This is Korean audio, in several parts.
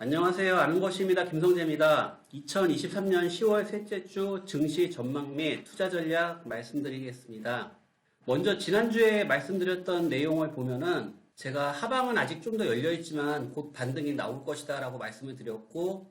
안녕하세요. 아는 것입니다. 김성재입니다. 2023년 10월 셋째 주 증시 전망 및 투자 전략 말씀드리겠습니다. 먼저 지난주에 말씀드렸던 내용을 보면은 제가 하방은 아직 좀 더 열려있지만 곧 반등이 나올 것이다 라고 말씀을 드렸고,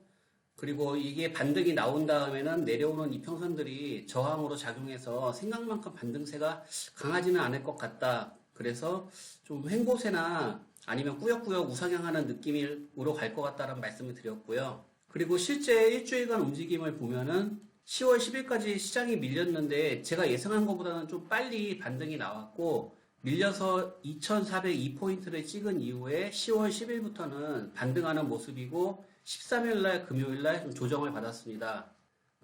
그리고 이게 반등이 나온 다음에는 내려오는 이평선들이 저항으로 작용해서 생각만큼 반등세가 강하지는 않을 것 같다. 그래서 좀 횡보세나 아니면 꾸역꾸역 우상향하는 느낌으로 갈 것 같다는 말씀을 드렸고요. 그리고 실제 일주일간 움직임을 보면은 10월 10일까지 시장이 밀렸는데 제가 예상한 것보다는 좀 빨리 반등이 나왔고, 밀려서 2402포인트를 찍은 이후에 10월 10일부터는 반등하는 모습이고 13일날 금요일날 좀 조정을 받았습니다.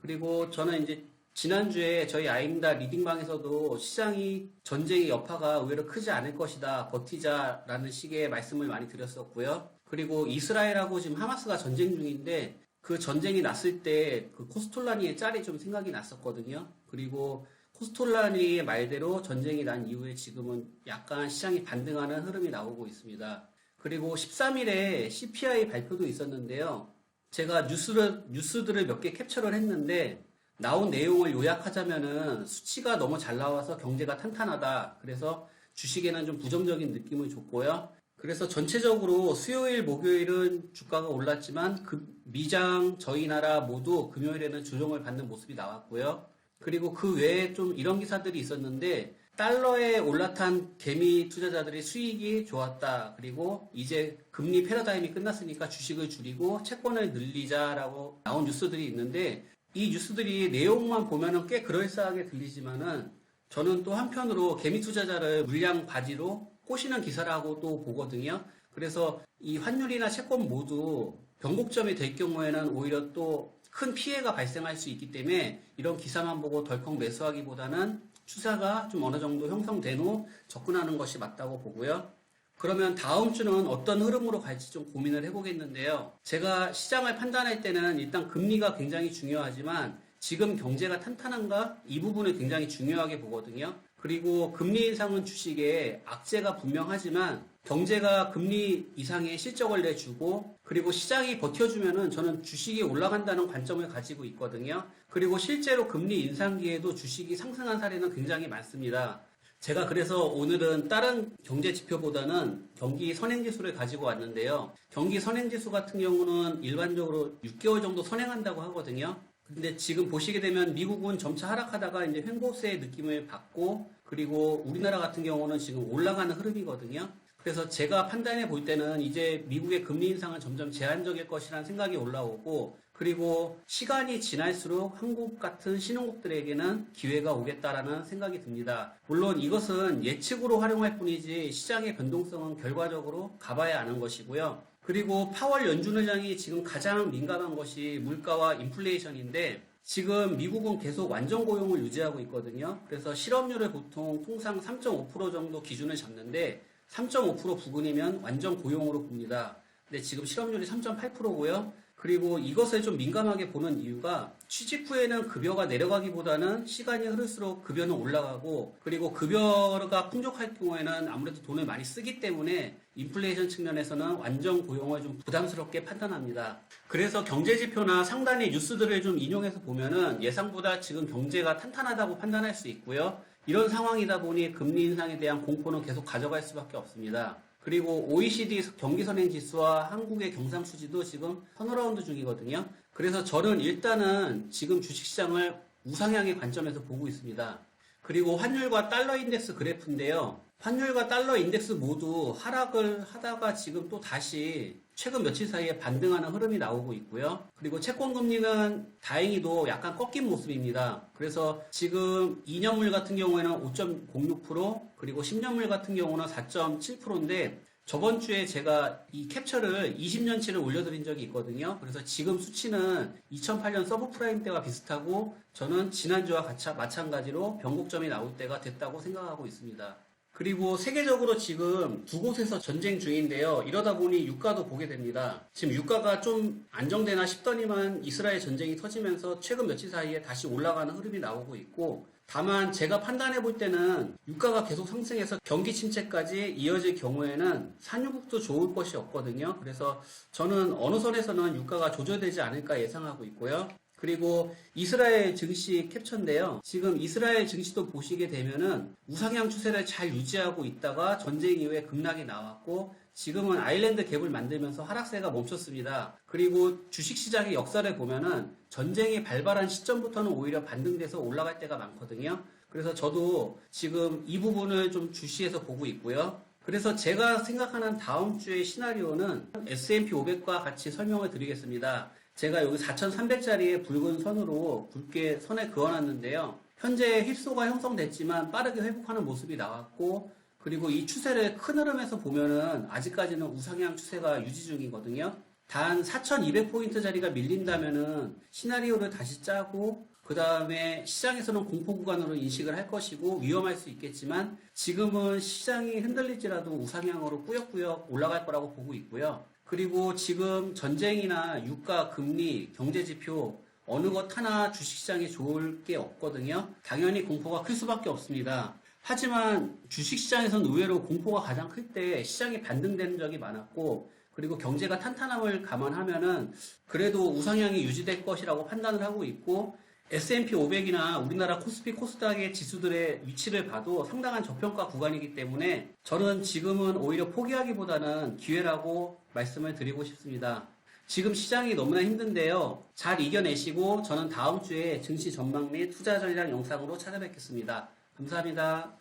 그리고 저는 이제 지난주에 저희 아임다 리딩방에서도 시장이 전쟁의 여파가 의외로 크지 않을 것이다, 버티자라는 식의 말씀을 많이 드렸었고요. 그리고 이스라엘하고 지금 하마스가 전쟁 중인데 그 전쟁이 났을 때 그 코스톨라니의 짤이 좀 생각이 났었거든요. 그리고 코스톨라니의 말대로 전쟁이 난 이후에 지금은 약간 시장이 반등하는 흐름이 나오고 있습니다. 그리고 13일에 CPI 발표도 있었는데요. 제가 뉴스들을 몇 개 캡처를 했는데 나온 내용을 요약하자면은 수치가 너무 잘 나와서 경제가 탄탄하다. 그래서 주식에는 좀 부정적인 느낌을 줬고요. 그래서 전체적으로 수요일, 목요일은 주가가 올랐지만 미장, 저희 나라 모두 금요일에는 조정을 받는 모습이 나왔고요. 그리고 그 외에 좀 이런 기사들이 있었는데 달러에 올라탄 개미 투자자들의 수익이 좋았다. 그리고 이제 금리 패러다임이 끝났으니까 주식을 줄이고 채권을 늘리자라고 나온 뉴스들이 있는데 이 뉴스들이 내용만 보면은 꽤 그럴싸하게 들리지만은 저는 또 한편으로 개미 투자자를 물량 바지로 꼬시는 기사라고 또 보거든요. 그래서 이 환율이나 채권 모두 변곡점이 될 경우에는 오히려 또 큰 피해가 발생할 수 있기 때문에 이런 기사만 보고 덜컥 매수하기보다는 추세가 좀 어느 정도 형성된 후 접근하는 것이 맞다고 보고요. 그러면 다음 주는 어떤 흐름으로 갈지 좀 고민을 해보겠는데요. 제가 시장을 판단할 때는 일단 금리가 굉장히 중요하지만 지금 경제가 탄탄한가? 이 부분을 굉장히 중요하게 보거든요. 그리고 금리 인상은 주식에 악재가 분명하지만 경제가 금리 이상의 실적을 내주고 그리고 시장이 버텨주면은 저는 주식이 올라간다는 관점을 가지고 있거든요. 그리고 실제로 금리 인상기에도 주식이 상승한 사례는 굉장히 많습니다. 제가 그래서 오늘은 다른 경제 지표보다는 경기 선행지수를 가지고 왔는데요. 경기 선행지수 같은 경우는 일반적으로 6개월 정도 선행한다고 하거든요. 근데 지금 보시게 되면 미국은 점차 하락하다가 이제 횡보세의 느낌을 받고 그리고 우리나라 같은 경우는 지금 올라가는 흐름이거든요. 그래서 제가 판단해 볼 때는 이제 미국의 금리 인상은 점점 제한적일 것이라는 생각이 올라오고 그리고 시간이 지날수록 한국 같은 신흥국들에게는 기회가 오겠다라는 생각이 듭니다. 물론 이것은 예측으로 활용할 뿐이지 시장의 변동성은 결과적으로 가봐야 아는 것이고요. 그리고 파월 연준 의장이 지금 가장 민감한 것이 물가와 인플레이션인데 지금 미국은 계속 완전 고용을 유지하고 있거든요. 그래서 실업률을 보통 통상 3.5% 정도 기준을 잡는데 3.5% 부근이면 완전 고용으로 봅니다. 근데 지금 실업률이 3.8%고요. 그리고 이것을 좀 민감하게 보는 이유가 취직 후에는 급여가 내려가기보다는 시간이 흐를수록 급여는 올라가고 그리고 급여가 풍족할 경우에는 아무래도 돈을 많이 쓰기 때문에 인플레이션 측면에서는 완전 고용을 좀 부담스럽게 판단합니다. 그래서 경제지표나 상단의 뉴스들을 좀 인용해서 보면은 예상보다 지금 경제가 탄탄하다고 판단할 수 있고요. 이런 상황이다 보니 금리 인상에 대한 공포는 계속 가져갈 수밖에 없습니다. 그리고 OECD 경기선행지수와 한국의 경상수지도 지금 턴어라운드 중이거든요. 그래서 저는 일단은 지금 주식시장을 우상향의 관점에서 보고 있습니다. 그리고 환율과 달러 인덱스 그래프인데요. 환율과 달러 인덱스 모두 하락을 하다가 지금 또 다시 최근 며칠 사이에 반등하는 흐름이 나오고 있고요. 그리고 채권금리는 다행히도 약간 꺾인 모습입니다. 그래서 지금 2년물 같은 경우에는 5.06%, 그리고 10년물 같은 경우는 4.7%인데 저번 주에 제가 이 캡처를 20년치를 올려드린 적이 있거든요. 그래서 지금 수치는 2008년 서브프라임 때와 비슷하고 저는 지난주와 마찬가지로 변곡점이 나올 때가 됐다고 생각하고 있습니다. 그리고 세계적으로 지금 두 곳에서 전쟁 중인데요. 이러다 보니 유가도 보게 됩니다. 지금 유가가 좀 안정되나 싶더니만 이스라엘 전쟁이 터지면서 최근 며칠 사이에 다시 올라가는 흐름이 나오고 있고, 다만 제가 판단해 볼 때는 유가가 계속 상승해서 경기 침체까지 이어질 경우에는 산유국도 좋을 것이 없거든요. 그래서 저는 어느 선에서는 유가가 조절되지 않을까 예상하고 있고요. 그리고 이스라엘 증시 캡처인데요. 지금 이스라엘 증시도 보시게 되면은 우상향 추세를 잘 유지하고 있다가 전쟁 이후에 급락이 나왔고, 지금은 아일랜드 갭을 만들면서 하락세가 멈췄습니다. 그리고 주식시장의 역사를 보면은 전쟁이 발발한 시점부터는 오히려 반등돼서 올라갈 때가 많거든요. 그래서 저도 지금 이 부분을 좀 주시해서 보고 있고요. 그래서 제가 생각하는 다음 주의 시나리오는 S&P 500과 같이 설명을 드리겠습니다. 제가 여기 4,300짜리의 붉은 선으로 굵게 선에 그어놨는데요. 현재 힙소가 형성됐지만 빠르게 회복하는 모습이 나왔고, 그리고 이 추세를 큰 흐름에서 보면은 아직까지는 우상향 추세가 유지 중이거든요. 단 4,200포인트짜리가 밀린다면은 시나리오를 다시 짜고, 그 다음에 시장에서는 공포 구간으로 인식을 할 것이고 위험할 수 있겠지만, 지금은 시장이 흔들릴지라도 우상향으로 꾸역꾸역 올라갈 거라고 보고 있고요. 그리고 지금 전쟁이나 유가, 금리, 경제지표 어느 것 하나 주식시장에 좋을 게 없거든요. 당연히 공포가 클 수밖에 없습니다. 하지만 주식시장에서는 의외로 공포가 가장 클 때 시장이 반등되는 적이 많았고, 그리고 경제가 탄탄함을 감안하면은 그래도 우상향이 유지될 것이라고 판단을 하고 있고, S&P 500이나 우리나라 코스피 코스닥의 지수들의 위치를 봐도 상당한 저평가 구간이기 때문에 저는 지금은 오히려 포기하기보다는 기회라고 말씀을 드리고 싶습니다. 지금 시장이 너무나 힘든데요. 잘 이겨내시고 저는 다음 주에 증시 전망 및 투자 전략 영상으로 찾아뵙겠습니다. 감사합니다.